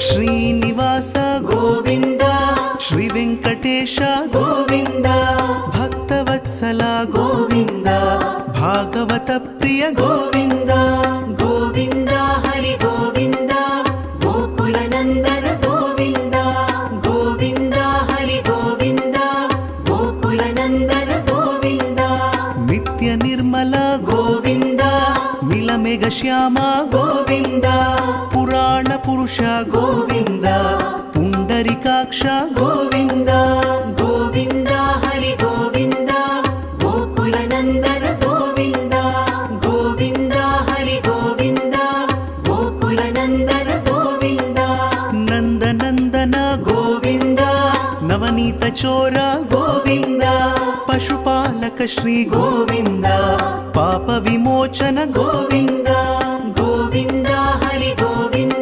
ಶ್ರೀನಿವಾಸ ಗೋವಿಂದ ಶ್ರೀ ವೆಂಕಟೇಶ ಗೋವಿಂದ ಭಕ್ತವತ್ಸಲ ಗೋವಿಂದ ಭಾಗವತ ಪ್ರಿಯ ಗೋವಿಂದ ಗೋವಿಂದ ಹರಿ ಗೋವಿಂದ ಗೋಕುಲ ನಂದನ ಗೋವಿಂದ ಗೋವಿಂದ ಹರಿ ಗೋವಿಂದ ಗೋಕುಲ ನಂದನ ಗೋವಿಂದ ನಿತ್ಯ ನಿರ್ಮಲ ಗೋವಿಂದ ನೀಲಮೇಘ ಶ್ಯಾಮ ಗೋವಿಂದ ಪುರಾಣ ಪುರುಷ ಗೋವಿಂದ ಪುಂಡರಿಕಾಕ್ಷ ಗೋವಿಂದ ಗೋವಿಂದ ಹರಿ ಗೋವಿಂದ ಗೋಕುಲ ನಂದನ ಗೋವಿಂದ ಗೋವಿಂದ ಹರಿ ಗೋವಿಂದ ಗೋಕುಲ ನಂದನ ಗೋವಿಂದ ನಂದನಂದನ ಗೋವಿಂದ ನವನೀತ ಚೋರ ಗೋವಿಂದ ಪಶುಪಾಲಕ ಶ್ರೀ ಗೋವಿಂದ ಪಾಪ ವಿಮೋಚನ ಗೋವಿಂದ